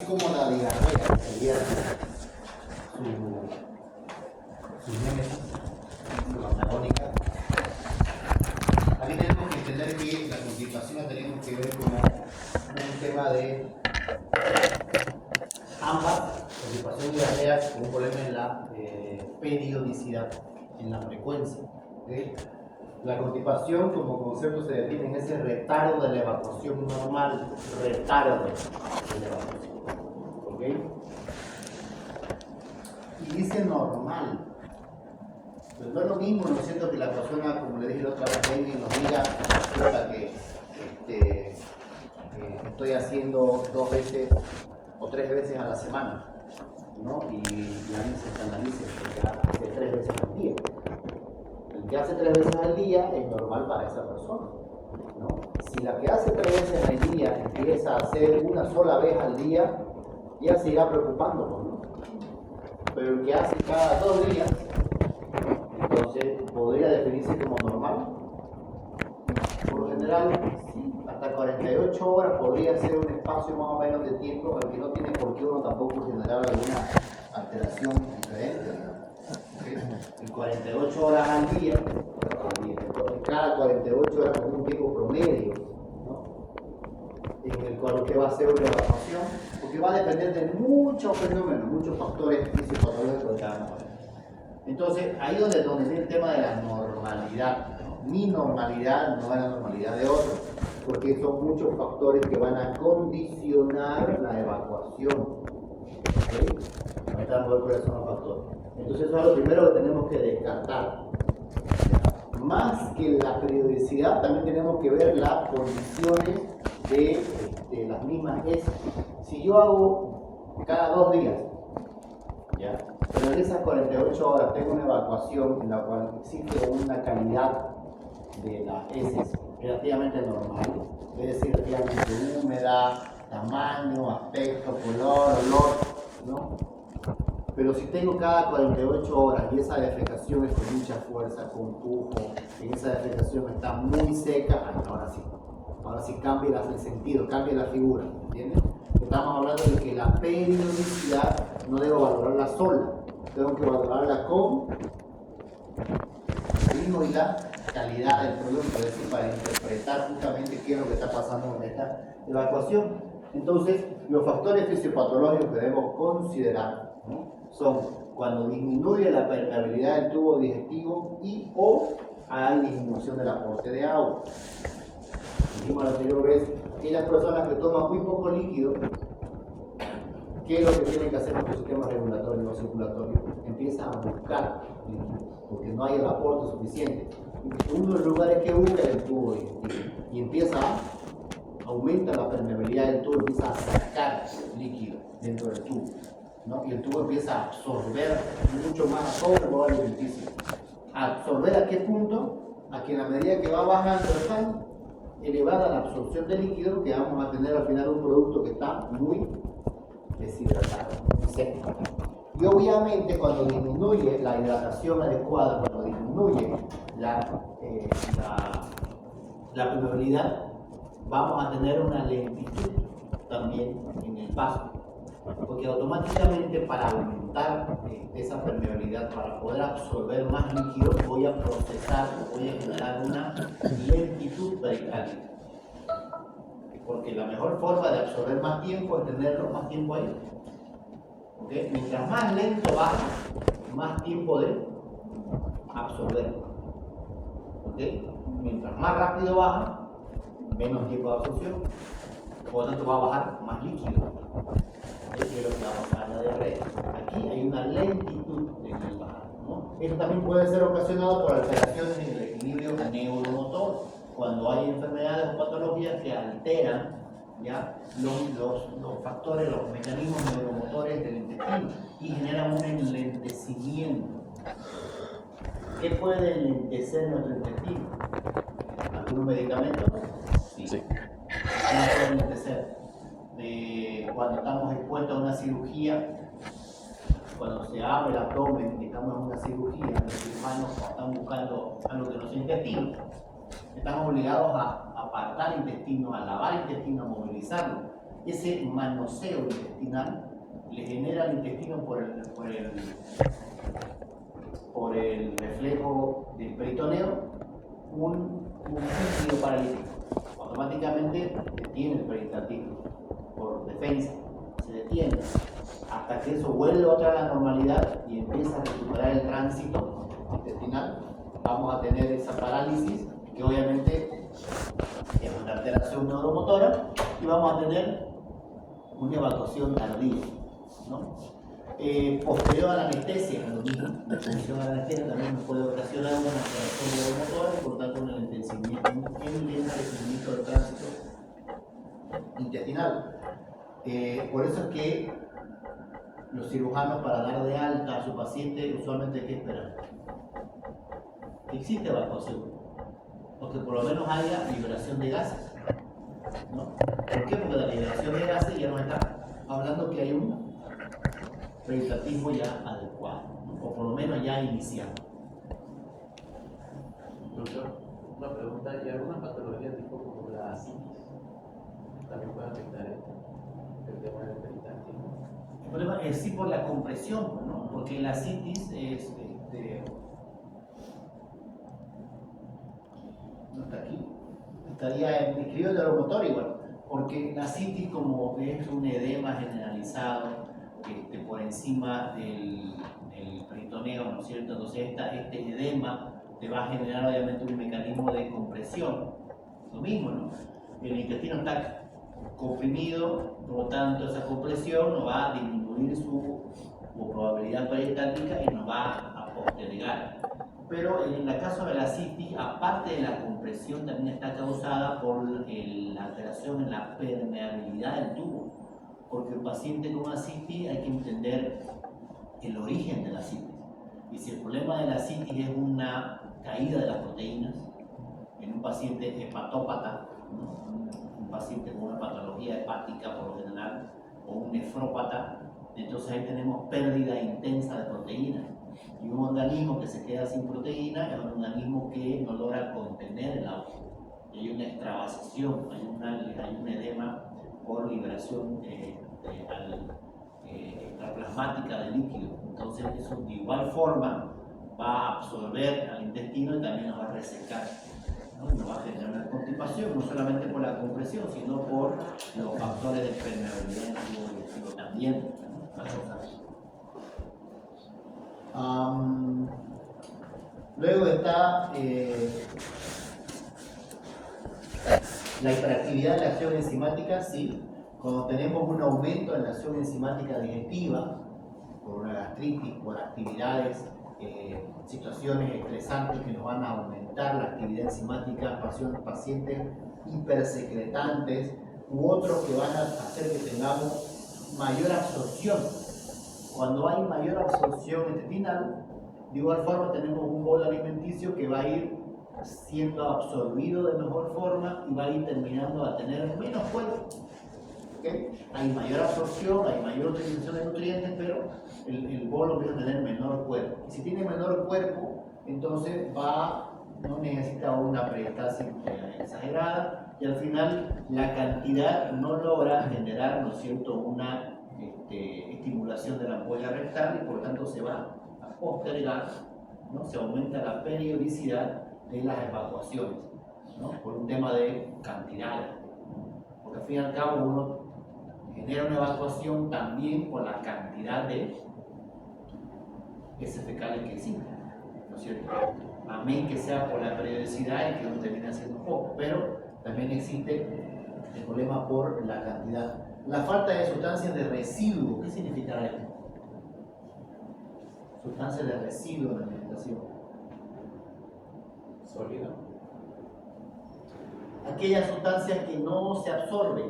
Como la diarrea, que sería su némesis, su antagónica. Aquí tenemos que entender que la constipación la tenemos que ver como un tema de ambas, constipación y diarrea, con un problema en la periodicidad, en la frecuencia. ¿Okay? La constipación como concepto se define en ese retardo de la evacuación normal, retardo de la evacuación. ¿Ok? Y dice normal. Pues no es lo mismo, ¿no es cierto?, que la persona, como le dije la otra vez, venga y nos diga que estoy haciendo 2 veces o 3 veces a la semana, ¿no? Y la gente se escandalice porque hace 3 veces al día. El que hace 3 veces al día es normal para esa persona, ¿no? Si la que hace 3 veces al día empieza a hacer una sola vez al día, ya se irá preocupando, ¿no? Pero el que hace cada 2 días, entonces podría definirse como normal. Por lo general, sí, hasta 48 horas podría ser un espacio más o menos de tiempo al que no tiene por qué uno tampoco generar alguna alteración diferente, ¿okay? Y 48 horas al día, cada 48 horas con un tiempo promedio, ¿no? En el cual usted va a hacer una evaluación, porque va a depender de muchos fenómenos, muchos factores fisiopatológicos de cada uno. Entonces, ahí es donde viene el tema de la normalidad, ¿no? Mi normalidad no es la normalidad de otro, porque son muchos factores que van a condicionar la evacuación. ¿Okay? Ahorita vamos a ver cuáles son los factores. Entonces, eso es lo primero que tenemos que descartar. Más que la periodicidad, también tenemos que ver las condiciones de las mismas heces. Si yo hago cada 2 días, ¿ya? Pero en esas 48 horas tengo una evacuación en la cual existe una calidad de las heces relativamente normal, es decir, relativamente húmeda, tamaño, aspecto, color, olor, ¿no? Pero si tengo cada 48 horas y esa defecación es con mucha fuerza, con pujo, y esa defecación está muy seca, ahora sí cambia el sentido, cambia la figura, ¿entiendes? Estamos hablando de que la periodicidad no debo valorarla sola, tengo que valorarla con el ritmo y la calidad del producto, es decir, para interpretar justamente qué es lo que está pasando en esta evacuación. Entonces, los factores fisiopatológicos que debemos considerar, ¿no?, son cuando disminuye la permeabilidad del tubo digestivo y o hay disminución del aporte de agua. Dijimos la anterior vez que las personas que toman muy poco líquido, ¿qué es lo que tienen que hacer nuestro sistema regulatorio o circulatorio? Empiezan a buscar líquido, porque no hay el aporte suficiente. Uno de los lugares que busca es el tubo digestivo y aumenta la permeabilidad del tubo, empieza a sacar líquido dentro del tubo, ¿no? Y el tubo empieza a absorber mucho más todo el bolo alimenticio. ¿Absorber a qué punto? A que en la medida que va bajando el tan elevada la absorción de líquido, que vamos a tener al final un producto que está muy deshidratado, muy seco. Y obviamente cuando disminuye la hidratación adecuada, cuando disminuye la permeabilidad, vamos a tener una lentitud también en el paso, porque automáticamente para aumentar esa permeabilidad, para poder absorber más líquido, voy a procesar, voy a generar una lentitud pericálica, porque la mejor forma de absorber más tiempo es tenerlo más tiempo ahí. ¿Okay? Mientras más lento baja, más tiempo de absorber. ¿Okay? Mientras más rápido baja, menos tiempo de absorción, por lo tanto va a bajar más líquido. Eso es lo que va a pasar en la diarrea. Aquí hay una lentitud en el bajar, ¿no? Esto también puede ser ocasionado por alteraciones en el equilibrio neuromotor, cuando hay enfermedades o patologías que alteran, ¿ya?, los factores, los mecanismos neuromotores del intestino y generan un enlentecimiento. ¿Qué puede enlentecer nuestro intestino? ¿Algunos medicamentos? Sí. ¿Cómo puede enlentecer? Cuando estamos expuestos a una cirugía, cuando se abre el abdomen y estamos en una cirugía, los cirujanos están buscando algo que no sea intestino, estamos obligados a apartar el intestino, a lavar el intestino, a movilizarlo. ese manoseo intestinal le genera al intestino por el reflejo del peritoneo un líquido paralítico. Automáticamente detiene el peristaltismo por defensa, se detiene hasta que eso vuelve otra vez a la normalidad y empieza a recuperar el tránsito intestinal. Vamos a tener esa parálisis que obviamente es una alteración neuromotora y vamos a tener una evacuación tardía, ¿no? Posterior a la anestesia, lo mismo. La exposición a la anestesia también nos puede ocasionar una alteración neuromotora y por tanto un enlentecimiento del tránsito intestinal. Por eso es que los cirujanos, para dar de alta a su paciente, usualmente hay que esperar que existe evacuación, o que por lo menos haya liberación de gases, ¿no? ¿Por qué? Porque la liberación de gases ya nos está hablando que hay un peristaltismo ya adecuado, ¿no? O por lo menos ya iniciado. Doctor, una pregunta: ¿y alguna patología tipo como la asitis también puede afectar el tema del peristaltismo? El problema es sí por la compresión, ¿no? Porque la asitis es no está aquí, estaría escrito el neuromotor igual, porque la asitis, como es un edema generalizado por encima del peritoneo, ¿no es cierto? Entonces este edema te va a generar obviamente un mecanismo de compresión. Lo mismo, ¿no? El intestino está comprimido, por lo tanto esa compresión nos va a disminuir su probabilidad peristáltica y nos va a postergar. Pero en el caso de la asitis, aparte de la compresión, también está causada por la alteración en la permeabilidad del tubo. Porque el paciente con asitis hay que entender el origen de la asitis. Y si el problema de la asitis es una caída de las proteínas, en un paciente hepatópata, ¿no? Un paciente con una patología hepática por lo general, o un nefrópata, entonces ahí tenemos pérdida intensa de proteínas. Y un organismo que se queda sin proteína es un organismo que no logra contener el agua. Y hay una extravasación, hay un edema por liberación extraplasmática de líquido. Entonces eso de igual forma va a absorber al intestino y también nos va a resecar, ¿no? Nos va a generar una constipación, no solamente por la compresión, sino por los factores de permeabilidad del tubo digestivo también, ¿no? Luego está la hiperactividad de la acción enzimática, sí. Cuando tenemos un aumento en la acción enzimática digestiva, por una gastritis, por actividades, situaciones estresantes que nos van a aumentar la actividad enzimática, pacientes hipersecretantes u otros que van a hacer que tengamos mayor absorción. Cuando hay mayor absorción intestinal, de igual forma tenemos un bolo alimenticio que va a ir siendo absorbido de mejor forma y va a ir terminando a tener menos cuerpo. ¿Okay? Hay mayor absorción, hay mayor utilización de nutrientes, pero el bolo empieza a tener menor cuerpo. Y si tiene menor cuerpo, entonces no necesita una peristalsis exagerada y al final la cantidad no logra generar, ¿no es cierto?, una estimulación de la ampolla rectal y por lo tanto se va a postergar, ¿no? Se aumenta la periodicidad de las evacuaciones, ¿no? Por un tema de cantidad, porque al fin y al cabo uno genera una evacuación también por la cantidad de heces fecales que existen, ¿no es cierto? Amén que sea por la periodicidad y que uno termine haciendo poco, pero también existe el problema por la cantidad. La falta de sustancias de residuo, ¿qué significará esto? Sustancias de residuo en la alimentación. Sólido. Aquellas sustancias que no se absorben,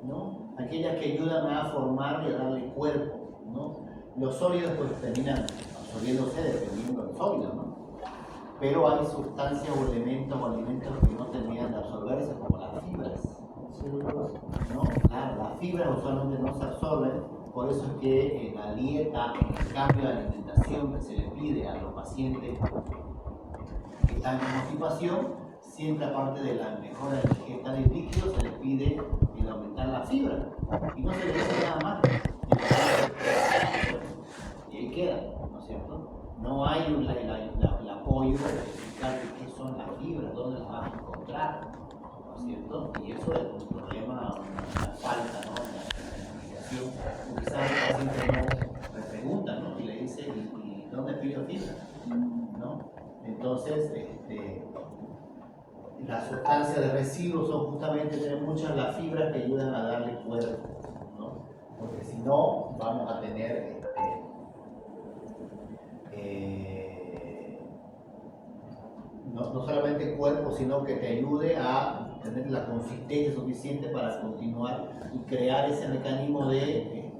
¿no? Aquellas que ayudan a formar y a darle cuerpo, ¿no? Los sólidos pues terminan absorbiéndose dependiendo del sólido, ¿no? Pero hay sustancias o elementos o alimentos que no terminan de absorberse, como las fibras, ¿no? Claro, las fibras usualmente no se absorben, por eso es que en la dieta, en el cambio de alimentación que se le pide a los pacientes que están en constipación, siempre aparte de la mejora de la ingesta de líquidos, se les pide el aumentar la fibra. Y no se le dice nada más. Y ahí queda, ¿no es cierto? No hay el apoyo de explicar qué son las fibras, dónde las vas a encontrar, ¿no es cierto? Y eso es un problema, una falta, ¿no? En la investigación. Quizás el paciente no le pregunta, ¿no? Y le dice, ¿y dónde pido fibra? ¿No? Entonces, las sustancias de residuos son justamente tener muchas las fibras que ayudan a darle cuerpo, ¿no? Porque si no, vamos a tener no solamente cuerpo, sino que te ayude a tener la consistencia suficiente para continuar y crear ese mecanismo de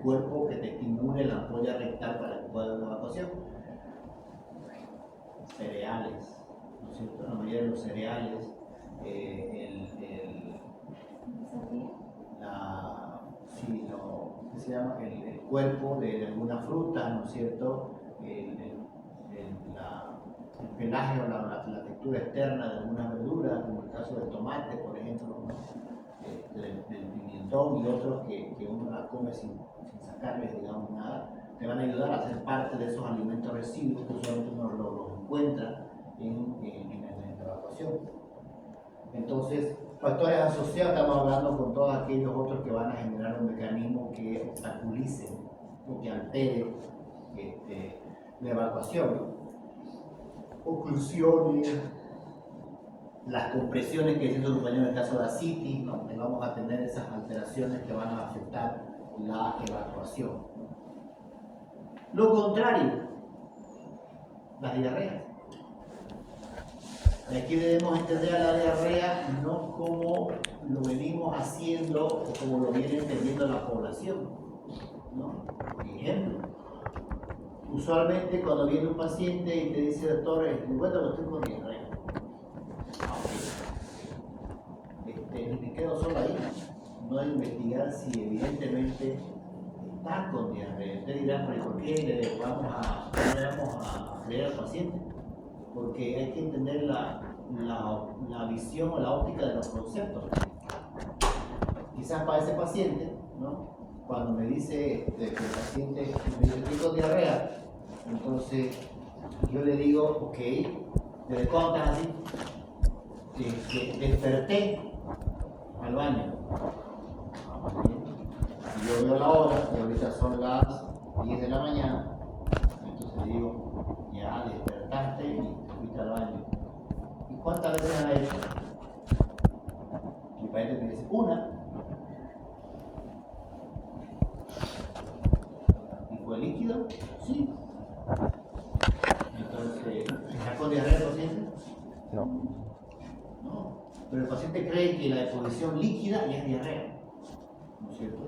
cuerpo que te estimule la ampolla rectal para que pueda dar una evacuación. Cereales, ¿no es cierto? La mayoría de los cereales, ¿qué se llama? El cuerpo de alguna fruta, ¿no es cierto? El pelaje o la textura externa de algunas verduras, como el caso del tomate, por ejemplo, ¿no? Del pimentón y otros que uno las come sin sacarles, digamos, nada, te van a ayudar a ser parte de esos alimentos residuos que usualmente uno los encuentra en la evacuación. Entonces, factores asociados, estamos hablando con todos aquellos otros que van a generar un mecanismo que obstaculice o que altere la evacuación, ¿no? Oclusiones, las compresiones que decía su compañero en el caso de ascitis, ¿no? Vamos a tener esas alteraciones que van a afectar la evacuación. Lo contrario, las diarreas. Y aquí debemos entender a la diarrea no como lo venimos haciendo o como lo viene entendiendo la población, ¿no? Por ejemplo, usualmente cuando viene un paciente y te dice, doctor, me cuento que estoy con diarrea. Y me quedo solo ahí, no investigar si evidentemente está con diarrea. Usted dirá, ¿por qué no le vamos a creer al paciente? Porque hay que entender la visión o la óptica de los conceptos. Quizás para ese paciente, ¿no? Cuando me dice que el paciente me dice estoy con diarrea, entonces yo le digo, ok, ¿desde cuándo estás así? Desperté al baño. Y yo veo la hora, y ahorita son las 10 de la mañana, entonces le digo, ya despertaste y te fuiste al baño. ¿Y cuántas veces has hecho? Mi paciente me dice, una. ¿Y fue líquido? Sí. Entonces, ¿está con diarrea el paciente? No. No. Pero el paciente cree que la deposición líquida ya es diarrea, ¿no es cierto?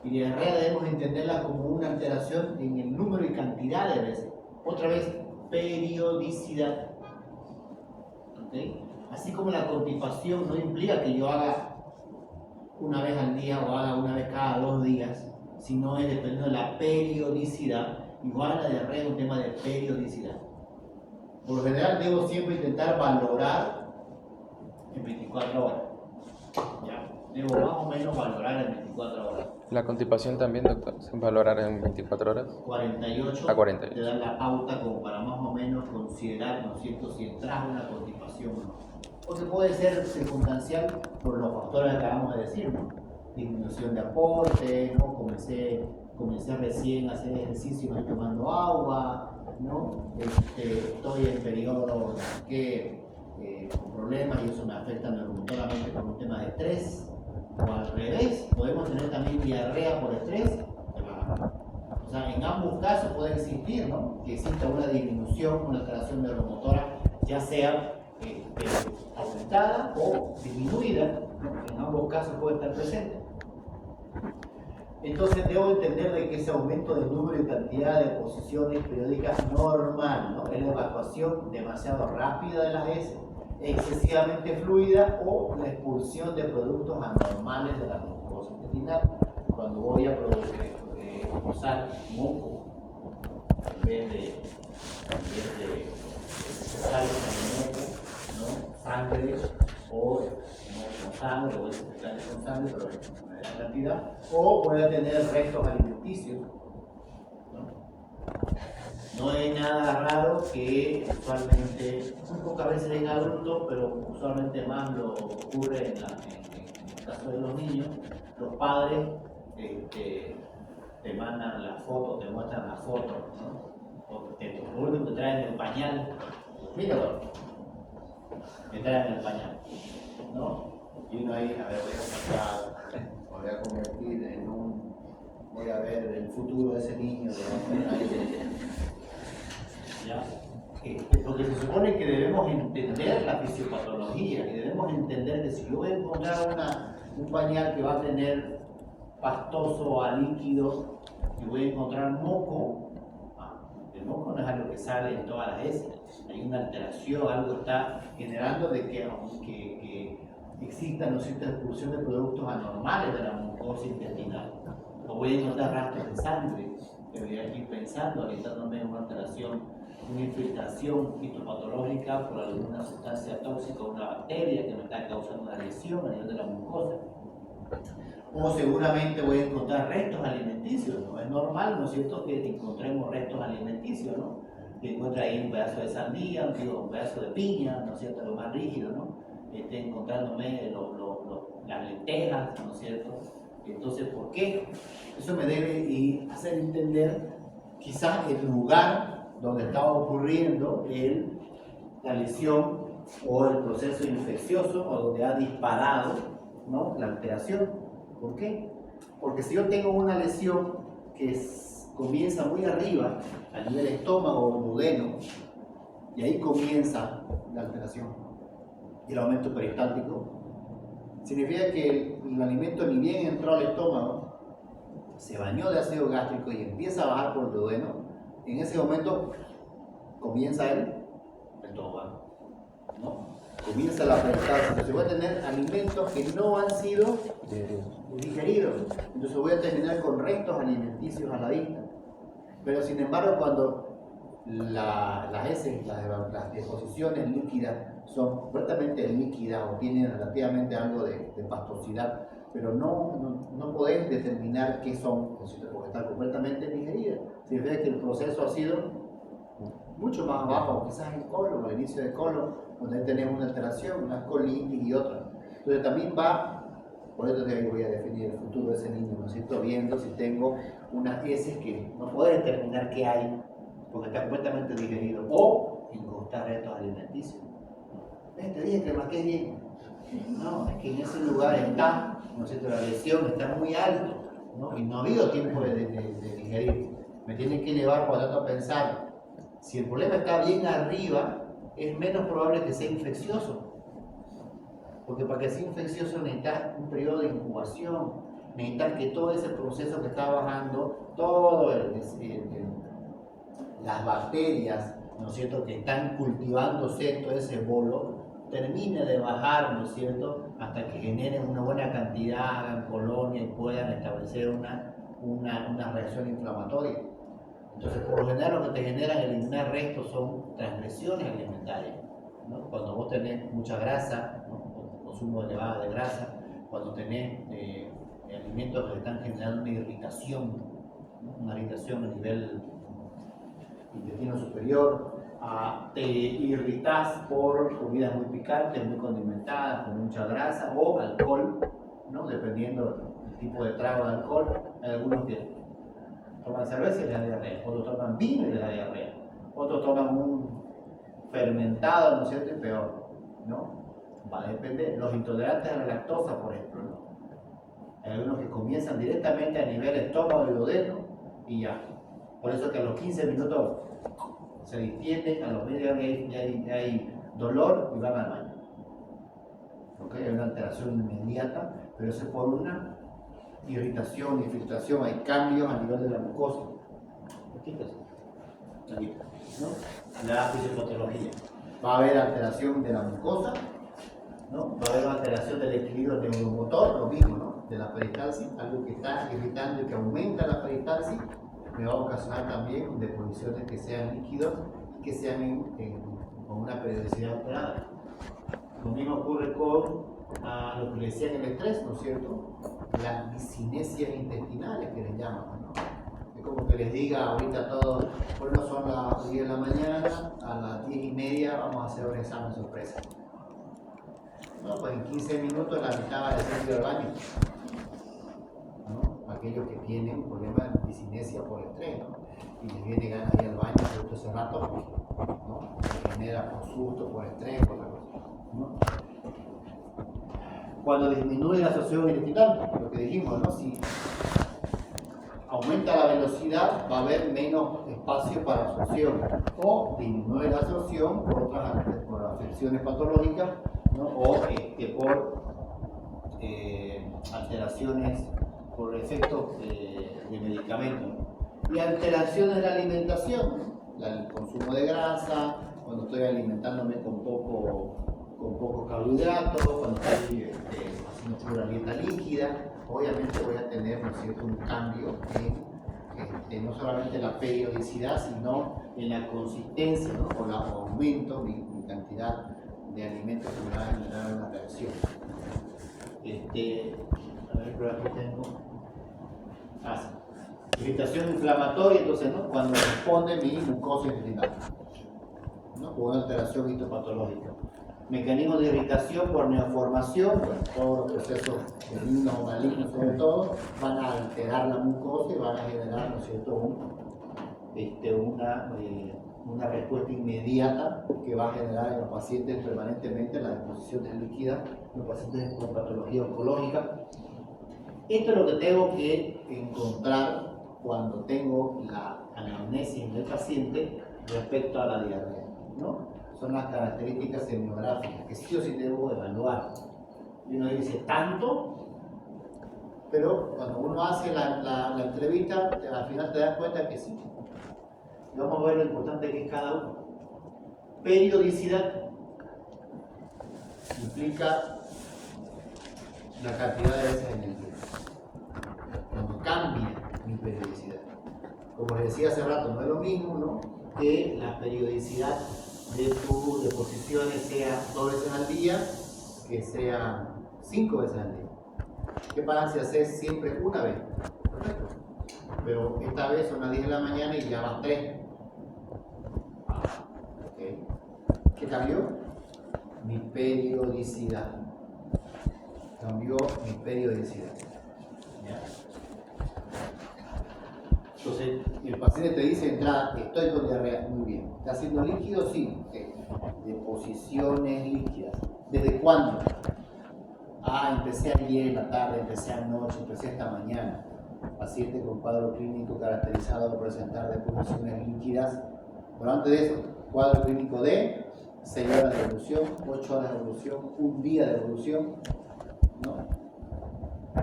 Y diarrea debemos entenderla como una alteración en el número y cantidad de veces. Otra vez, periodicidad. ¿Okay? Así como la constipación no implica que yo haga una vez al día o haga una vez cada 2 días, sino es dependiendo de la periodicidad. Igual la diarrea es un tema de periodicidad. Por lo general debo siempre intentar valorar en 24 horas. ¿Ya? Debo más o menos valorar en 24 horas. La constipación también, doctor, se valorar en 24 horas. 48 a 48. Te da la pauta como para más o menos considerar, ¿no es cierto?, si entras una constipación o no. Porque puede ser circunstancial por los factores que acabamos de decir, ¿no? Disminución de aporte, ¿no? Comencé recién a hacer ejercicio y no estoy tomando agua, ¿no? Estoy en periodo con problemas y eso me afecta neuromotoramente por un tema de estrés. O al revés, podemos tener también diarrea por estrés. O sea, en ambos casos puede existir, ¿no? Que exista una disminución, una alteración neuromotora, ya sea aumentada o disminuida, ¿no? En ambos casos puede estar presente. Entonces debo entender de que ese aumento de número y cantidad de posiciones periódicas normal, ¿no? Es la evacuación demasiado rápida de las heces, excesivamente fluida o la expulsión de productos anormales de la mucosa intestinal. Cuando voy a usar moco en vez de sal en el moco, ¿no? Sangre o moco sangre o secretarios con sangre, pero en menor cantidad, o puede tener restos alimenticios. No hay nada raro que usualmente, muy pocas veces en adultos, pero usualmente más lo ocurre en el caso de los niños. Los padres te mandan la foto, te muestran la foto, ¿no? O te traen el pañal. Mira, te traen el pañal, ¿no? Y uno ahí, a ver, voy a sacar, voy a convertir en un, voy a ver el futuro de ese niño. ¿Ya? Porque se supone que debemos entender la fisiopatología y debemos entender que si yo voy a encontrar un pañal que va a tener pastoso a líquido y voy a encontrar moco, el moco no es algo que sale en todas las heces, hay una alteración, algo está generando de que aunque exista no cierta expulsión de productos anormales de la mucosa intestinal, o voy a encontrar rastros de sangre, debería ir pensando, orientándome en una alteración, una infiltración fitopatológica por alguna sustancia tóxica o una bacteria que me está causando una lesión a nivel de la mucosa. O seguramente voy a encontrar restos alimenticios, ¿no? Es normal, ¿no es cierto?, que encontremos restos alimenticios, ¿no? Que encuentre ahí un pedazo de sandía, un pedazo de piña, ¿no es cierto?, lo más rígido, ¿no? Encontrándome las lentejas, ¿no es cierto? Entonces, ¿por qué? Eso me debe hacer entender quizás el lugar donde estaba ocurriendo la lesión o el proceso infeccioso o donde ha disparado, ¿no?, la alteración. ¿Por qué? Porque si yo tengo una lesión que comienza muy arriba, a nivel estómago o duodeno, y ahí comienza la alteración y el aumento peristáltico, significa que el alimento ni bien entró al estómago, se bañó de ácido gástrico y empieza a bajar por el duodeno. En ese momento comienza el estómago, ¿no? Comienza la peristalsis. Entonces voy a tener alimentos que no han sido digeridos. Entonces voy a terminar con restos alimenticios a la vista. Pero sin embargo, cuando las heces, las deposiciones líquidas son fuertemente líquidas o tienen relativamente algo de pastosidad, pero no podés determinar qué son, porque están completamente digeridas. Significa que el proceso ha sido mucho más abajo, quizás en colon, al inicio del colon, donde tenemos una alteración, una colitis y otra. Entonces también por eso te voy a definir el futuro de ese niño, ¿no es cierto? Viendo si tengo unas heces que no puedo determinar qué hay, porque está completamente digerido, o encontrar restos alimenticios. Te dije que marqué bien. No, es que en ese lugar está, ¿no es cierto?, la lesión está muy alto, ¿no? Y no ha habido tiempo de digerir. Me tienen que llevar por tanto a pensar, si el problema está bien arriba, es menos probable que sea infeccioso. Porque para que sea infeccioso necesitas un periodo de incubación, necesitas que todo ese proceso que está bajando, las bacterias, ¿no es cierto?, que están cultivándose todo ese bolo, termine de bajar, ¿no es cierto?, hasta que generen una buena cantidad, hagan colonia y puedan establecer una reacción inflamatoria. Entonces, por lo general, lo que te generan eliminar restos son transgresiones alimentarias, ¿no? Cuando vos tenés mucha grasa, ¿no?, o consumo elevado de grasa, cuando tenés alimentos que están generando una irritación, ¿no?, una irritación a nivel intestino superior, te irritas por comidas muy picantes, muy condimentadas, con mucha grasa, o alcohol, ¿no?, dependiendo del tipo de trago de alcohol. Hay algunos que toman cerveza y les da diarrea, otros toman vino y les da diarrea, otros toman un fermentado, ¿no es cierto?, y peor, ¿no? Va a depender. Los intolerantes a la lactosa, por ejemplo, ¿no? Hay algunos que comienzan directamente a nivel estómago y duodeno y ya. Por eso que a los 15 minutos se distienden, a los medios ya hay dolor y van al baño. ¿Okay? Hay una alteración inmediata, pero es por una irritación, infiltración, hay cambios a nivel de la mucosa. Aquí, ¿no? La fisiopatología. Va a haber alteración de la mucosa, ¿no? Va a haber alteración del equilibrio neuromotor, lo mismo, ¿no?, de la peristalsis, algo que está irritando y que aumenta la peristalsis, me va a ocasionar también deposiciones que sean líquidos y que sean con una periodicidad alterada. Lo mismo ocurre con a lo que le decían el estrés, ¿no es cierto? Las disinesias intestinales que les llaman, ¿no? Es como que les diga ahorita a todos, bueno, son las 10 de la mañana, a las 10:30 vamos a hacer un examen sorpresa. No, pues en 15 minutos la mitad va a decir ir al baño, ¿no? Aquellos que tienen problemas de disinesia por estrés, ¿no? Y les viene ganas de ir al baño justo ese rato, ¿no? Se genera por susto, por estrés, por otra cosa, ¿no? Cuando disminuye la absorción intestinal, lo que dijimos, ¿no? Si aumenta la velocidad, va a haber menos espacio para absorción, o disminuye la absorción por afecciones patológicas, ¿no? O por alteraciones, por efectos de medicamentos, ¿no? Y alteraciones de la alimentación, ¿no? El consumo de grasa, cuando estoy alimentándome con pocos carbohidratos, cuando estoy haciendo pura dieta líquida, obviamente voy a tener, ¿no es cierto?, un cambio en no solamente la periodicidad, sino en la consistencia, ¿no? O el aumento de mi cantidad de alimentos que me va a generar una reacción. A ver, por aquí tengo. Sí. Irritación inflamatoria, entonces, ¿no? Cuando responde mi mucosa intestinal, ¿no? O una alteración histopatológica. Mecanismos de irritación por neoformación, bueno, todos los procesos benignos o malignos sobre todo, van a alterar la mucosa y van a generar, ¿no es cierto?, una respuesta inmediata que va a generar en los pacientes permanentemente la deposición de líquida, en los pacientes con patología oncológica. Esto es lo que tengo que encontrar cuando tengo la anamnesis del paciente respecto a la diarrea, ¿no? Son las características semiográficas que sí o sí debo evaluar. Y uno dice, ¿tanto? Pero cuando uno hace la entrevista, al final te das cuenta que sí. Y vamos a ver lo importante que es cada uno. Periodicidad implica la cantidad de veces en el día. Cuando cambia mi periodicidad. Como les decía hace rato, no es lo mismo, ¿no?, que la periodicidad de tus deposiciones sea 2 veces al día, que sea 5 veces al día. ¿Qué pasa si haces siempre una vez? Perfecto. Pero esta vez son las 10 de la mañana y ya van 3. Okay. ¿Qué cambió? Mi periodicidad. Cambió mi periodicidad. ¿Ya? Entonces, el paciente te dice de entrada, estoy con diarrea, muy bien. ¿Está haciendo líquido? Sí. Deposiciones líquidas. ¿Desde cuándo? Empecé ayer en la tarde, empecé anoche, empecé esta mañana. Paciente con cuadro clínico caracterizado por presentar deposiciones líquidas. Pero antes de eso, cuadro clínico de 6 horas de evolución, 8 horas de evolución, un día de evolución, ¿no?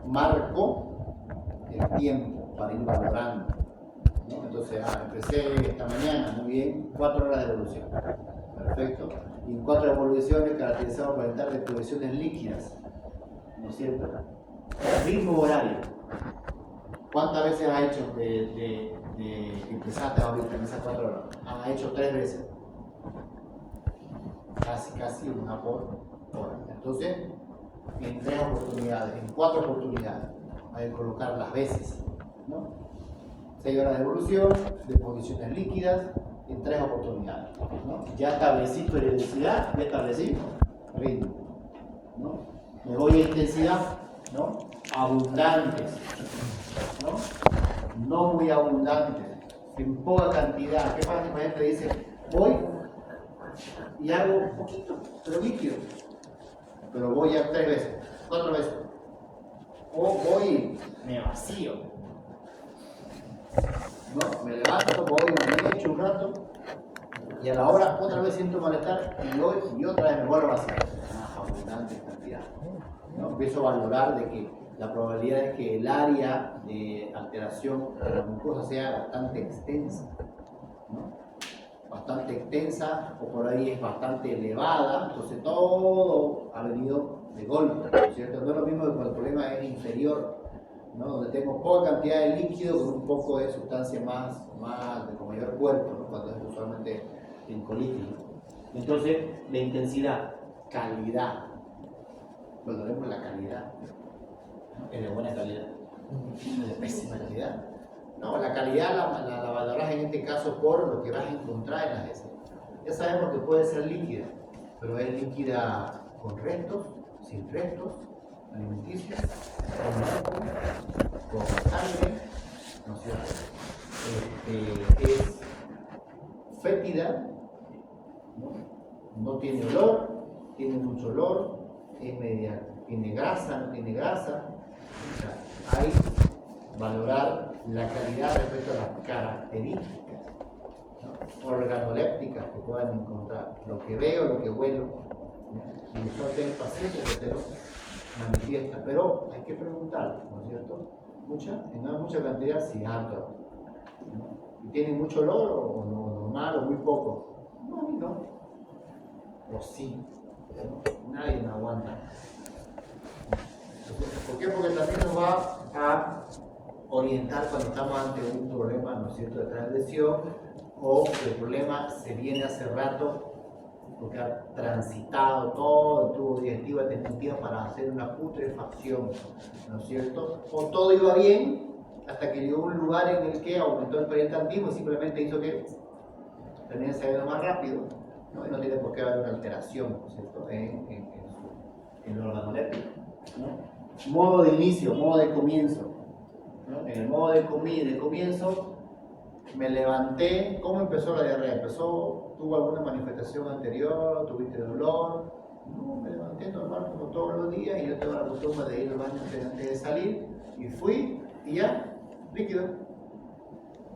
Marco el tiempo para ir valorando, ¿no? Entonces, empecé esta mañana, muy bien, 4 horas de evolución. Perfecto. Y en 4 evoluciones caracterizadas por presentar deposiciones líquidas, ¿no es cierto? Mismo horario. ¿Cuántas veces ha hecho de que empezaste ahorita en esas 4 horas? Ha hecho 3 veces. Casi una por hora. Entonces, en 3 oportunidades, en 4 oportunidades, hay que colocar las veces, ¿no? 6 horas de evolución, deposiciones líquidas, en 3 oportunidades, ¿no? Ya establecí periodicidad, ya establecí ritmo, ¿no? Me voy a intensidad, ¿no? Abundantes, ¿no? No muy abundantes, en poca cantidad. ¿Qué pasa si la gente dice, voy y hago un poquito, pero líquido, pero voy a 3 veces, 4 veces, o voy y me vacío, ¿no? Me levanto, voy, me echo un rato y a la hora otra vez siento malestar y voy y otra vez me vuelvo a vaciar. Abundante cantidad, ¿no? Empiezo a valorar de que la probabilidad es que el área de alteración de la mucosa sea bastante extensa, ¿no? Bastante extensa o por ahí es bastante elevada, entonces todo ha venido de golpe, ¿no es cierto? No es lo mismo que cuando el problema es inferior, ¿no? Donde tengo poca cantidad de líquido con un poco de sustancia más con mayor cuerpo, ¿no? Cuando es usualmente en colitis. Entonces, la intensidad, calidad, valoremos la calidad. ¿No? ¿Es de buena calidad? ¿Es de pésima calidad? No, la calidad la valoras en este caso por lo que vas a encontrar en las heces. Ya sabemos que puede ser líquida, pero es líquida con restos, sin restos, alimenticios, con sangre, ¿no es cierto? Es fétida, no tiene olor, tiene mucho olor, es media, tiene grasa, no tiene grasa. O sea, hay valorar la calidad respecto a las características, ¿no? Organolépticas que puedan encontrar, lo que veo, lo que huelo, ¿no? Y eso es el paciente que te lo manifiesta, pero hay que preguntar, ¿no es cierto? En mucha cantidad, sí, alto, ¿no? ¿Y tiene mucho olor o no, normal o muy poco? No, o sí, ¿no? Nadie me aguanta. ¿Por qué? Porque también nos va a orientar cuando estamos ante un problema, ¿no es cierto?, de transgresión, o el problema se viene hace rato porque ha transitado todo el tubo digestivo, ha tenido tiempo para hacer una putrefacción, ¿no es cierto? O todo iba bien hasta que llegó a un lugar en el que aumentó el periantantismo y simplemente hizo que termine saliendo más rápido, ¿no? Y no tiene por qué haber una alteración, ¿no es cierto?, en el órgano léptico, ¿no? Modo de inicio, modo de comienzo, ¿no? En el modo de comienzo me levanté. ¿Cómo empezó la diarrea? ¿Tuvo alguna manifestación anterior? ¿Tuviste dolor? No, me levanté normal como todos los días y yo tengo la costumbre de ir al baño antes de salir y fui y ya, líquido.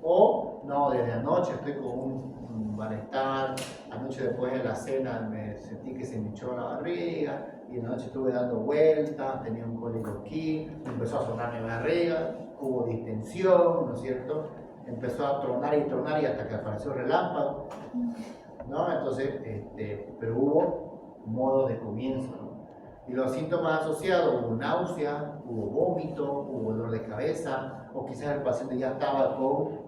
O no, desde anoche estoy con un malestar, anoche después de la cena me sentí que se me hinchó la barriga y anoche estuve dando vueltas, tenía un cólico aquí, empezó a sonar mi barriga, hubo distensión, ¿no es cierto? Empezó a tronar y hasta que apareció relámpago, ¿no? Entonces, pero hubo modos de comienzo, ¿no? Y los síntomas asociados, hubo náusea, hubo vómito, hubo dolor de cabeza, o quizás el paciente ya estaba con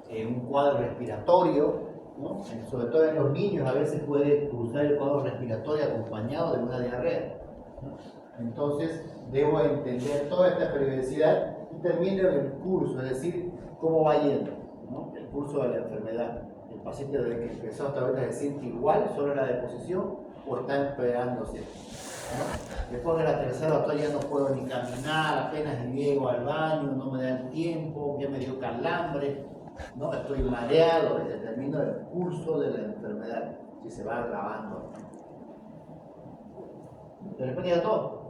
un cuadro respiratorio, ¿no? Sobre todo en los niños a veces puede cursar el cuadro respiratorio acompañado de una diarrea, ¿no? Entonces, debo entender toda esta periodicidad y termino el curso, es decir, cómo va yendo, ¿no? El curso de la enfermedad. El paciente desde que empezó hasta ahorita se siente igual sobre la deposición o está empeorándose, ¿no? Después de la tercera, doctor, ya no puedo ni caminar, apenas llego al baño, no me da el tiempo, ya me dio calambre, ¿no? Estoy mareado, y determino el curso de la enfermedad, si se va agravando. De repente ya todo,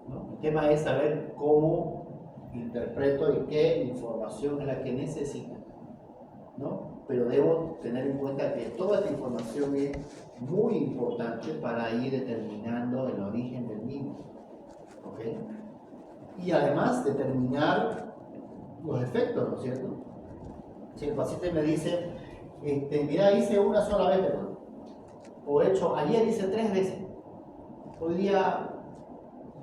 ¿no? El tema es saber cómo interpreto y qué información es la que necesito, ¿no? Pero debo tener en cuenta que toda esta información es muy importante para ir determinando el origen del mismo, ¿ok? Y además determinar los efectos, ¿no es cierto? Si el paciente me dice, mira, hice una sola vez, o ayer hice 3 veces, hoy día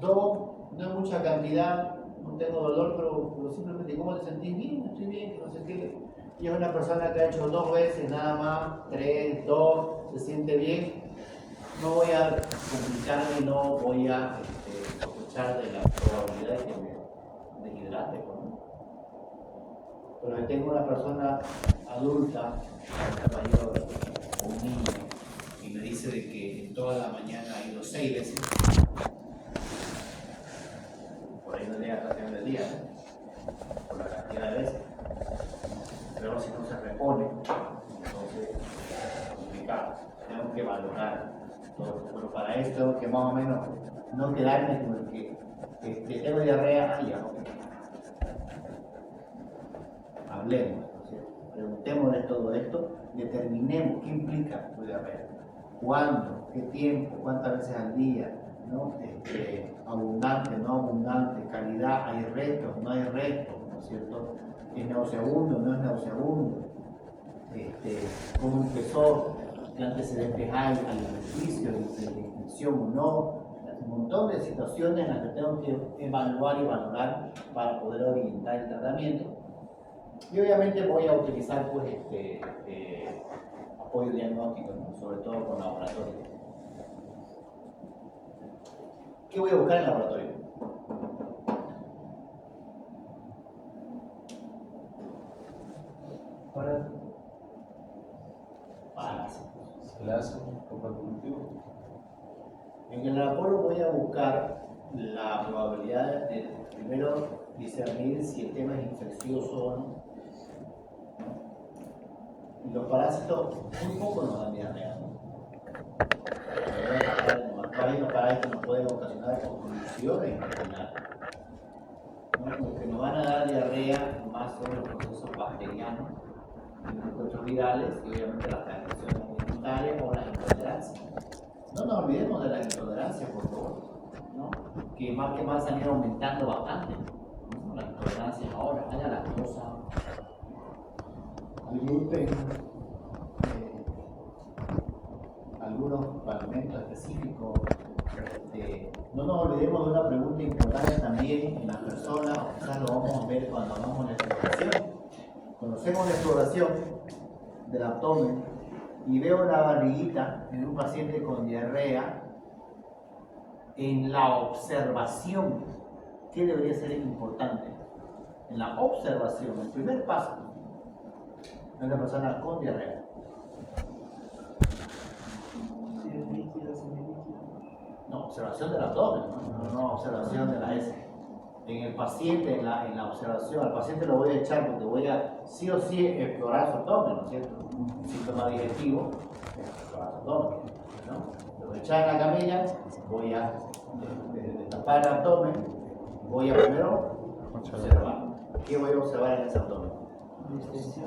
2, no es mucha cantidad, no tengo dolor, pero simplemente, ¿cómo te sentís? Bien, estoy bien, no sé qué. Y es una persona que ha hecho 2 veces, nada más, 3, 2, se siente bien. No voy a complicarme y no voy a sospechar de la probabilidad de que me deshidrate, ¿no? Pero si tengo una persona adulta, mayor, o un niño, y me dice de que toda la mañana ha ido 6 veces, por ahí no llega hasta el final del día, ¿no? Por la cantidad de veces. Pero si no se repone, entonces es complicado. Tengo que valorar todo. Pero para esto tengo que más o menos no quedarme con el que tengo diarrea, ya, ok. Hablemos, preguntemos de todo esto, determinemos qué implica tu diarrea, cuándo, qué tiempo, cuántas veces al día, ¿no? Abundante, no abundante, calidad, hay restos, no hay restos, ¿no es cierto? ¿Es nauseabundo, no es nauseabundo? ¿Cómo empezó? ¿Qué antecedentes hay alimenticio, de infección o no? Un montón de situaciones en las que tengo que evaluar y valorar para poder orientar el tratamiento. Y obviamente voy a utilizar pues, apoyo diagnóstico, ¿no? Sobre todo con laboratorio. ¿Qué voy a buscar en el laboratorio? Parásitos. En el laboratorio voy a buscar la probabilidad de primero discernir si el tema es infeccioso o no. Y los parásitos muy poco nos dan diarrea. Hay unos parásitos que nos pueden ocasionar convulsiones intestinales. Los que nos van a dar diarrea más son los procesos bacterianos, los procesos virales y obviamente las transmisiones alimentarias o las intolerancias. No nos olvidemos de las intolerancias, por favor, ¿no? Que más han ido aumentando bastante, ¿no? Las intolerancias ahora, a la lactosa, al gluten, algunos alimentos específicos. No nos olvidemos de una pregunta importante también en las personas, o quizás lo vamos a ver cuando hagamos la exploración. Cuando hacemos la exploración del abdomen y veo la barriguita en un paciente con diarrea, en la observación, ¿qué debería ser importante? En la observación, el primer paso de una persona con diarrea. No, observación del abdomen, no observación de la S. En el paciente, en la observación, al paciente lo voy a echar porque voy a sí o sí explorar su abdomen, ¿no es cierto? Un síntoma digestivo es explorar su abdomen, ¿no? Lo voy a echar en la camilla, voy a destapar el abdomen, voy a primero observar. ¿Qué voy a observar en ese abdomen?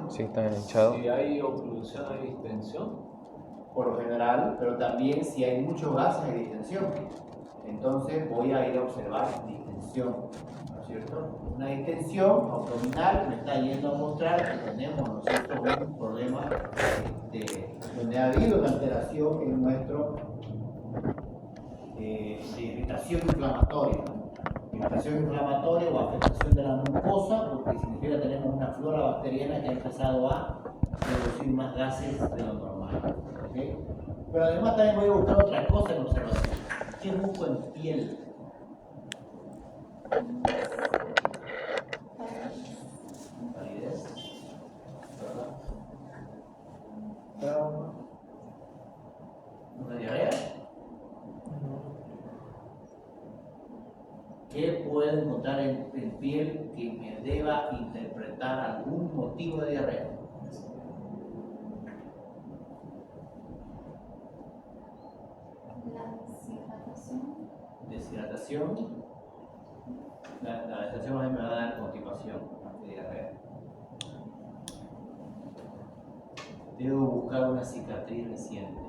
Sí, está hinchado. Si hay obstrucción, hay distensión. Por lo general, pero también si hay muchos gases hay distensión. Entonces voy a ir a observar distensión, ¿no es cierto? Una distensión abdominal me está yendo a mostrar que tenemos nosotros un problema donde ha habido una alteración en nuestro de irritación inflamatoria. Irritación inflamatoria o afectación de la mucosa, porque significa que tenemos una flora bacteriana que ha empezado a producir más gases de lo normal. ¿Okay? Pero además también voy a buscar otra cosa en observación. ¿Qué busco en piel? Validez. ¿Verdad? Trauma. ¿Una diarrea? ¿Qué puedo encontrar en piel que me deba interpretar algún motivo de diarrea? Deshidratación. La deshidratación a mí me va a dar constipación, de diarrea. Debo buscar una cicatriz reciente.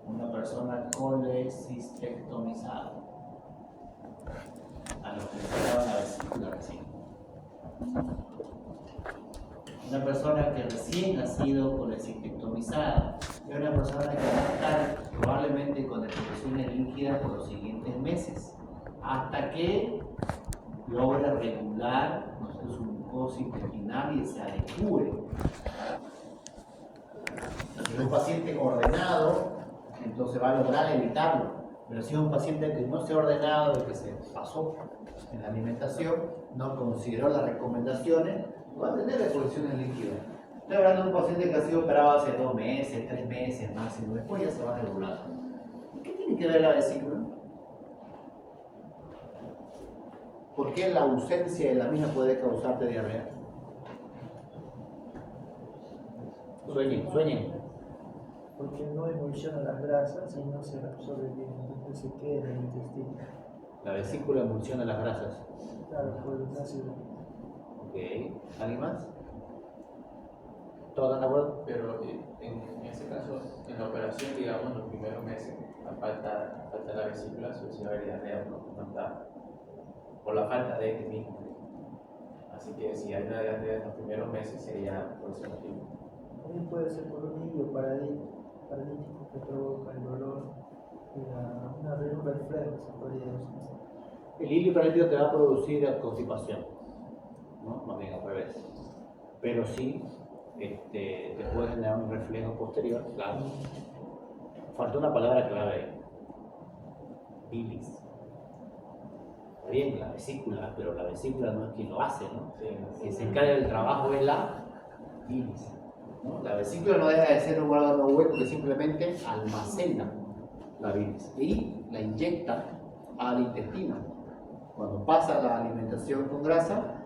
Una persona colecistectomizada. A los que le quedaba la vesícula recién. Una persona que recién ha sido colecistectomizada es una persona que va a estar probablemente con deposiciones líquidas por los siguientes meses, hasta que logre regular su mucosa intestinal y se adecue. Si es un paciente ordenado, entonces va a lograr evitarlo. Pero si es un paciente que no se ha ordenado y que se pasó en la alimentación, no consideró las recomendaciones, va a tener deposiciones líquidas. Estoy hablando de un paciente que ha sido operado hace 2 meses, 3 meses máximo, después ya se va regulando. ¿Qué tiene que ver la vesícula? ¿Por qué la ausencia de la misma puede causarte diarrea? Sueñen. Porque no emulsiona las grasas y no se absorbe bien, entonces se queda en el intestino. La vesícula emulsiona las grasas. Claro, por el ácido. Ok. ¿Alguien más? ¿Todos están de acuerdo? Pero en ese caso, en la operación, digamos, los primeros meses, la falta de la vesícula, se va a ver diarrea, no está, por la falta de este mismo. Así que si hay una diarrea en los primeros meses, sería por ese motivo. También puede ser por un hilio paralítico que provoca el dolor y una reflejo, se podría decir. El hilio paralítico te va a producir constipación, ¿no? Más bien al revés. Pero sí, te puede generar un reflejo posterior, claro. Falta una palabra clave ahí. bilis. Está bien, la vesícula, pero la vesícula no es quien lo hace, ¿no? Sí, Quien se encarga del trabajo es la bilis, ¿no? La vesícula no deja de ser un órgano hueco que simplemente almacena la bilis y la inyecta al intestino. Cuando pasa la alimentación con grasa,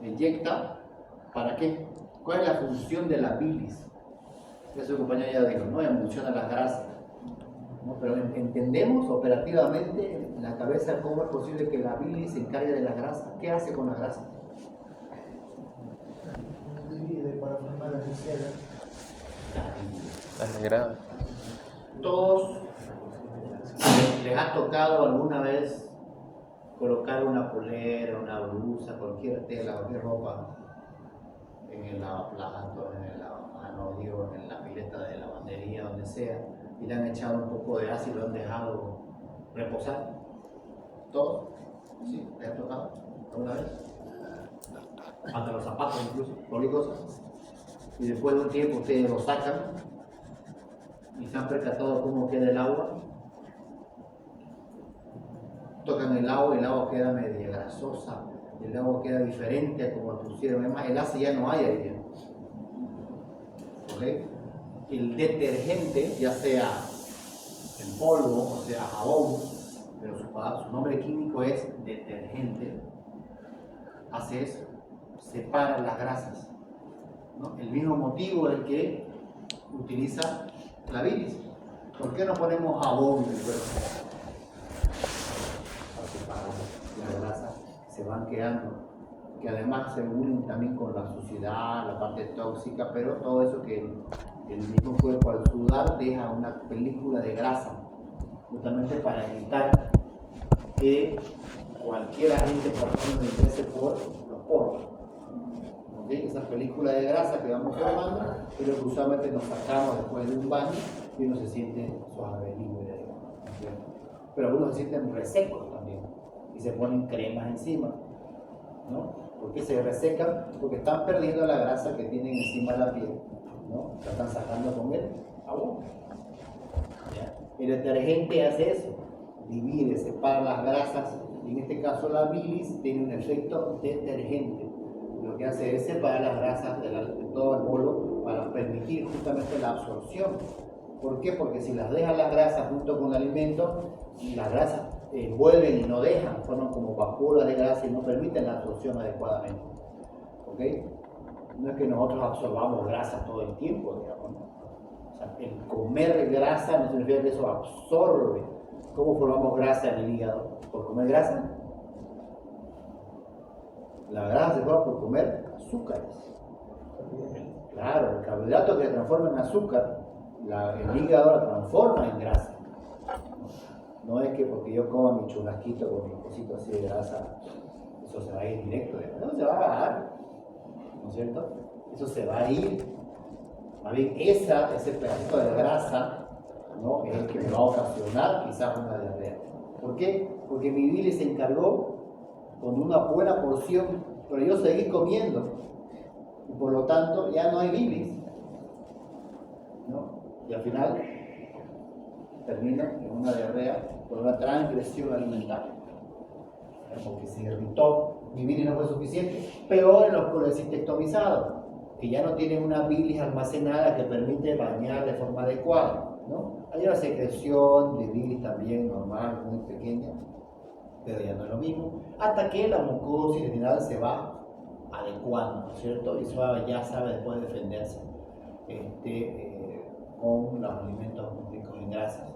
inyecta, ¿para qué? ¿Cuál es la función de la bilis? Eso compañero ya dijo, ¿no? Emulsiona las grasas, ¿no? Pero entendemos operativamente en la cabeza cómo es posible que la bilis se encargue de las grasas. ¿Qué hace con las grasas? Divide para formar la micela. Las negradas. Todos les ha tocado alguna vez colocar una polera, una blusa, cualquier tela, cualquier ropa en el lavaplatos, en la pileta de lavandería, donde sea, y le han echado un poco de ácido y lo han dejado reposar. ¿Todos? ¿Sí? ¿Les ha tocado alguna vez? Hasta los zapatos incluso, cosas. Y después de un tiempo ustedes lo sacan y se han percatado cómo queda el agua. Tocan el agua queda media grasosa, el agua queda diferente a como lo pusieron. Además, el ácido ya no hay ahí. ¿Okay? El detergente, ya sea en polvo o sea jabón, pero su nombre químico es detergente, hace eso, separa las grasas, ¿no? El mismo motivo es el que utiliza la bilis. ¿Por qué no ponemos jabón en el cuerpo? Para separar las grasas que se van quedando, que además se unen también con la suciedad, la parte tóxica, pero todo eso que el mismo cuerpo al sudar deja una película de grasa, justamente para evitar que cualquier agente externo ingrese por los poros. ¿Okay? Esa película de grasa que vamos formando es lo que usualmente nos sacamos después de un baño y uno se siente suave, libre, ¿cierto? Pero algunos se sienten resecos también y se ponen cremas encima, ¿no? ¿Por qué se resecan? Porque están perdiendo la grasa que tienen encima de la piel, ¿no? La están sacando con el agua. El detergente hace eso, divide, separa las grasas, y en este caso la bilis tiene un efecto detergente. Lo que hace es separar las grasas de todo el bolo para permitir justamente la absorción. ¿Por qué? Porque si las dejan las grasas junto con el alimento, las grasas vuelven y no dejan, forman como vacuolas de grasa y no permiten la absorción adecuadamente. ¿Ok? No es que nosotros absorbamos grasa todo el tiempo, digamos, ¿no? O sea, el comer grasa no significa que eso absorbe. ¿Cómo formamos grasa en el hígado? ¿Por comer grasa? La grasa se forma por comer azúcares. Claro, el carbohidrato que se transforma en azúcar, el hígado la transforma en grasa. No es que porque yo coma mi churrasquito con mi cosito así de grasa, eso se va a ir directo, no se va a bajar, ¿no es cierto? Eso se va a ir. Más bien, ese pedacito de grasa, ¿no? Es el que me va a ocasionar quizás una diarrea. ¿Por qué? Porque mi bilis se encargó con una buena porción, pero yo seguí comiendo. Y por lo tanto, ya no hay bilis, ¿no? Y al final termina en una diarrea por una transgresión alimentaria. Porque se irritó, mi bilis no fue suficiente. Peor en los colecistectomizados, que ya no tienen una bilis almacenada que permite bañar de forma adecuada, ¿no? Hay una secreción de bilis también normal, muy pequeña, pero ya no es lo mismo, hasta que la mucosa intestinal se va adecuando, ¿no es cierto? Y ya sabe después defenderse con los alimentos ricos en grasas,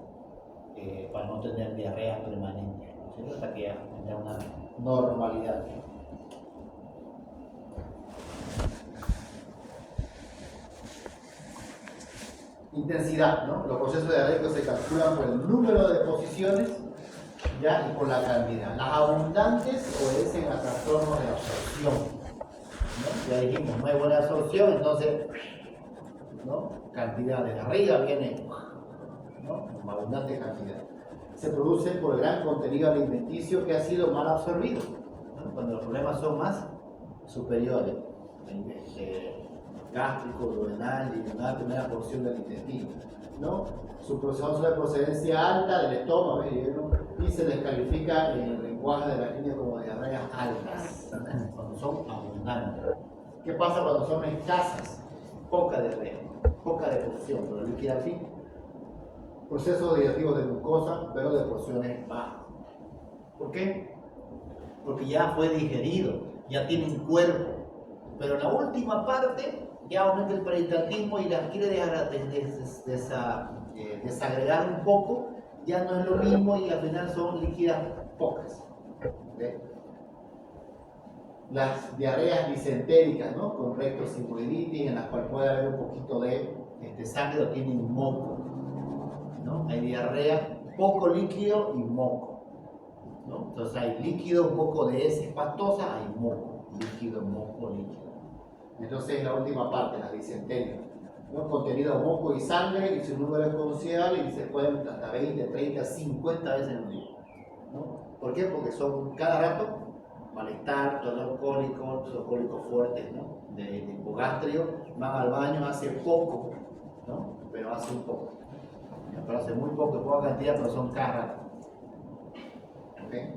para no tener diarrea permanente, ¿no es cierto? Hasta que ya tenga una normalidad. Intensidad, ¿no? Los procesos diarreicos se calculan por el número de posiciones, ¿ya? Y por la cantidad. Las abundantes obedecen a trastornos de absorción, ¿no? Ya dijimos, no hay buena absorción, entonces, ¿no? Cantidad de arriba viene, ¿no? Abundante cantidad. Se produce por el gran contenido alimenticio que ha sido mal absorbido, ¿no? Cuando los problemas son más superiores. Gástrico, duodenal, lingual, primera porción del intestino. ¿no? Su proceso de procedencia alta del estómago y se les califica en el lenguaje de la clínica como diarreas altas, cuando son abundantes. ¿Qué pasa cuando son escasas? Poca diarrea, poca deposición, pero líquida al fin. Proceso digestivo de glucosa, pero de porciones bajas. ¿Por qué? Porque ya fue digerido, ya tiene un cuerpo, pero en la última parte ya aumenta el peristaltismo y las quiere desagregar un poco, ya no es lo mismo y al final son líquidas pocas. ¿Okay? Las diarreas disentéricas, ¿no? Con rectosinusitis, en las cuales puede haber un poquito de sangre o tienen moco, ¿no? Hay diarrea, poco líquido y moco, ¿no? Entonces hay líquido, un poco de heces pastosa, hay moco, líquido, moco, líquido. Entonces la última parte, la disenteria, ¿no? Contenido moco y sangre y su número es considerable y se pueden hasta 20, 30, 50 veces en un día, ¿no? ¿Por qué? Porque son cada rato malestar, dolor cólico, los cólicos fuertes, ¿no? De hipogastrio, van al baño, hace poco, ¿no? Pero hace un poco. Pero hace muy poco, poca cantidad, pero son cada rato. ¿Okay?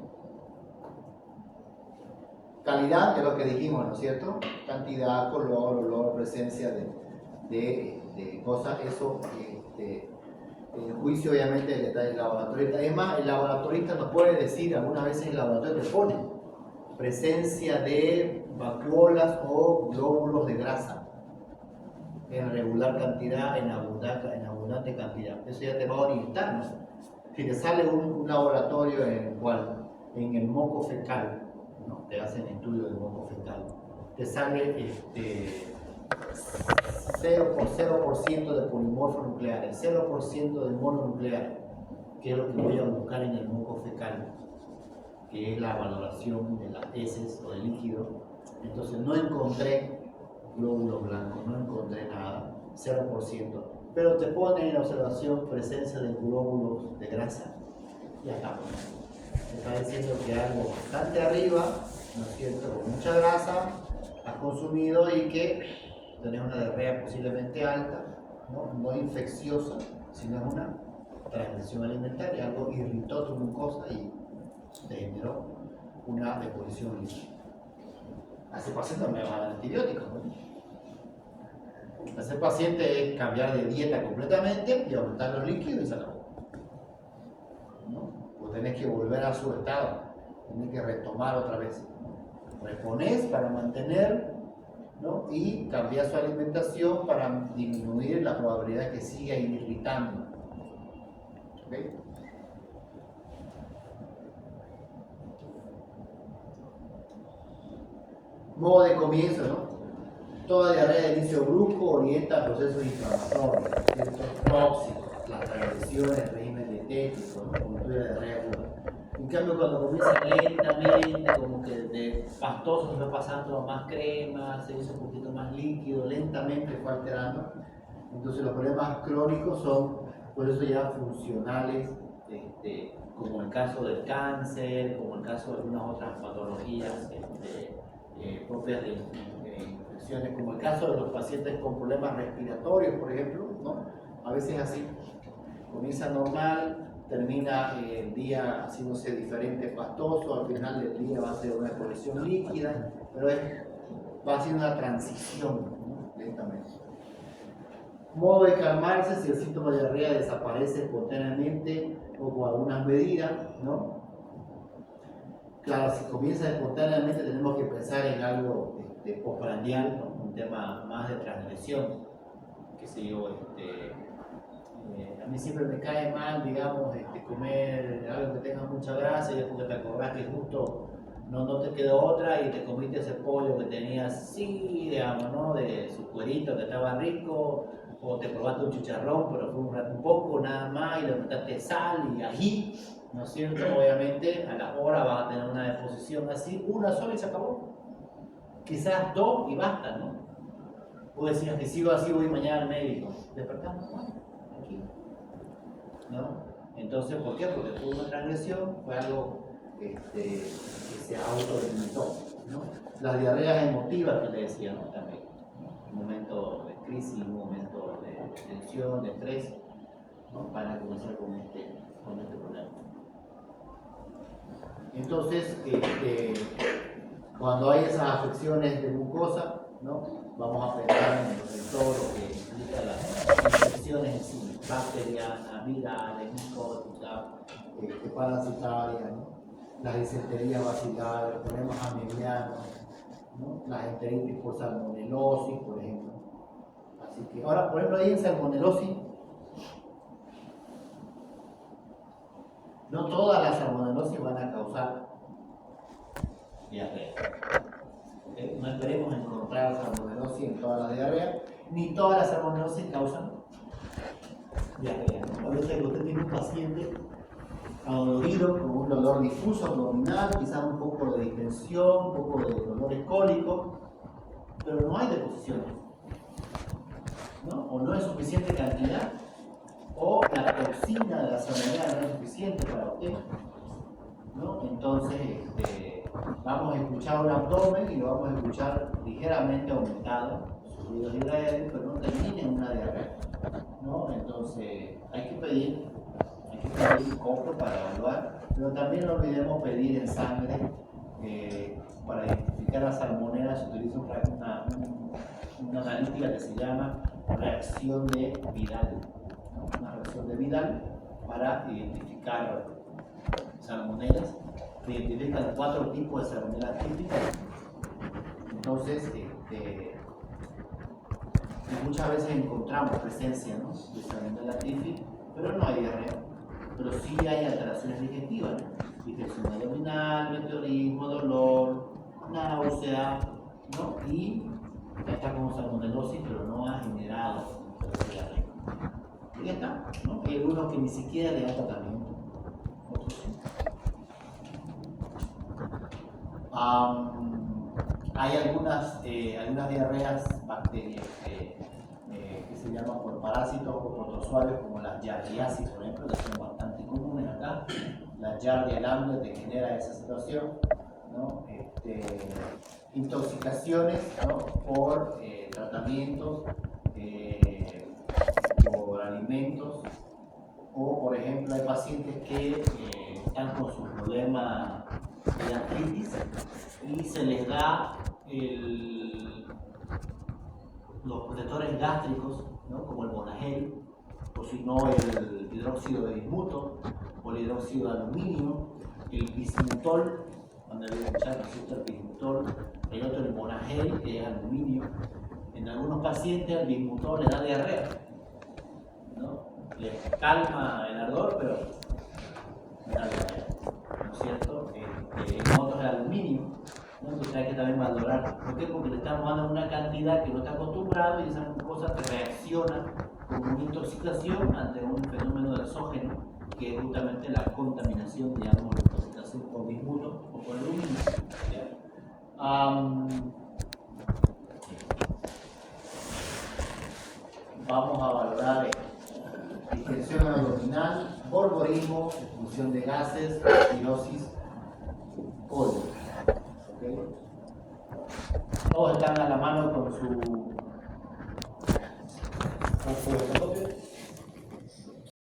Calidad es lo que dijimos, ¿no es cierto? Cantidad, color, olor, presencia de cosas, eso, el juicio obviamente del laboratorista. Además, el laboratorista nos puede decir, algunas veces el laboratorio te pone presencia de vacuolas o glóbulos de grasa en regular cantidad, en abundante cantidad. Eso ya te va a orientar, ¿no? Si te sale un laboratorio en el cual, en el moco fecal, ¿no? Te hacen estudio del moco fecal, te sale 0% de polimorfos nucleares, 0% de mononucleares, que es lo que voy a buscar en el moco fecal, que es la valoración de las heces o del líquido. Entonces no encontré glóbulos blancos, no encontré nada, 0%, pero te pone en observación presencia de glóbulos de grasa. Ya está. Me está diciendo que algo bastante arriba, ¿no es cierto?, con mucha grasa, has consumido y que tenés una diarrea posiblemente alta, no infecciosa, sino una transmisión alimentaria, algo irritó tu glucosa y te generó una deposición líquida. A ese paciente no me va a dar antibióticos, ¿no? A ese paciente es cambiar de dieta completamente y aumentar los líquidos y se acabó, ¿no? Pues tenés que volver a su estado, tenés que retomar otra vez, ¿no? Reponés para mantener, ¿no? Y cambiar su alimentación para disminuir la probabilidad de que siga irritando. ¿Okay? Modo de comienzo, ¿no? Toda diarrea de inicio brusco orienta a procesos inflamatorios, ciertos tóxicos, las transgresiones, el régimen dietético, ¿no? Como tuya diarrea aguda. En cambio, cuando comienza lentamente, como que de pastoso se va pasando a más crema, se hizo un poquito más líquido, lentamente fue alterando. Entonces los problemas crónicos son, por eso ya funcionales, como el caso del cáncer, como el caso de algunas otras patologías propias de infecciones, como el caso de los pacientes con problemas respiratorios, por ejemplo, ¿no? A veces así, comienza normal, termina el día haciéndose diferente, pastoso, al final del día va a ser una deposición líquida, pero va a ser una transición, ¿no? Lentamente. Modo de calmarse si el síntoma de diarrea desaparece espontáneamente o con algunas medidas, ¿no? Claro, si comienza espontáneamente tenemos que pensar en algo postprandial, ¿no? Un tema más de transgresión, qué sé yo, a mí siempre me cae mal, digamos, comer algo que tenga mucha grasa y después que te acordás que justo no te quedó otra y te comiste ese pollo que tenías así, digamos, ¿no? De su cuerito que estaba rico, o te probaste un chicharrón, pero fue un poco nada más y le metiste sal y ají, ¿no es cierto? Obviamente a la hora vas a tener una deposición así, una sola y se acabó. Quizás dos y basta, ¿no? Vos decías que sigo así, voy mañana al médico. Despertamos, aquí, ¿no? Entonces, ¿por qué? Porque fue una transgresión, fue algo que se autolimitó, ¿no? Las diarreas emotivas que le decía, ¿no? También, ¿no? Un momento de crisis, un momento de tensión, de estrés, ¿no? Van a comenzar con este problema. Entonces, cuando hay esas afecciones de mucosa, ¿no? Vamos a pensar en todo lo que implica las infecciones en sí, bacterianas, virales, micóticas, parasitarias, ¿no? Las disenterías baciliares, problemas amebianos, ¿no? Las enteritis por salmonelosis, por ejemplo. Así que, ahora, por ejemplo, ahí en salmonelosis, no todas las salmonelosis van a causar diarrea. ¿Okay? No esperemos encontrar salmonelosis en todas las diarreas, ni todas las salmonelosis causan diarrea, ¿no? A veces usted tiene un paciente adolorido, con un dolor difuso abdominal, quizás un poco de distensión, un poco de dolores cólicos, pero no hay deposiciones, ¿no? O no es suficiente cantidad, o la toxina de la salmonela no es suficiente para usted, ¿no? Entonces vamos a escuchar un abdomen y lo vamos a escuchar ligeramente aumentado, subidos hidroaéreos, pero no termina en una diarrea, ¿no? Entonces hay que pedir un copo para evaluar, pero también no olvidemos pedir en sangre. Para identificar la salmonela se utiliza una analítica que se llama reacción de Vidal, ¿no? Una reacción de Vidal para identificar salmonelas. Se identifican 4 tipos de salmonelas típicas. Entonces, muchas veces encontramos presencia, ¿no?, de salmonella típica, pero no hay diarrea. Pero sí hay alteraciones digestivas, ¿no? Digestión abdominal, meteorismo, dolor, náusea, ¿no? Y está como salmonelosis, pero no ha generado diarrea. Y ya está, ¿no? Hay algunos que ni siquiera le dan tratamiento, otros sí. Hay algunas diarreas bacterias que se llaman por parásitos o protozoarios, como las Yardiasis, por ejemplo, que son bastante comunes acá. La Yardia lambda te genera esa situación, ¿no? Intoxicaciones, ¿no?, por tratamientos, por alimentos, o por ejemplo hay pacientes que están con su problema de artritis y se les da los protectores gástricos, ¿no?, como el Bonagel, o si no el hidróxido de bismuto o el hidróxido de aluminio, el bismutol, cuando le escuchar el bismutol, el otro el Bonagel, que es aluminio. En algunos pacientes el bismutol le da diarrea, ¿no? Les calma el ardor, pero da diarrea, ¿no es cierto? En otros el aluminio, ¿no? Entonces hay que también valorar. ¿Por qué? Porque le estamos dando una cantidad que no está acostumbrado y esa cosa que reacciona como una intoxicación ante un fenómeno de exógeno, que es justamente la contaminación, digamos, la intoxicación por bismuto o por aluminio. Vamos a valorar distensión abdominal, borborismo, expulsión de gases, cirrosis cólica. ¿Okay? Todos están a la mano con su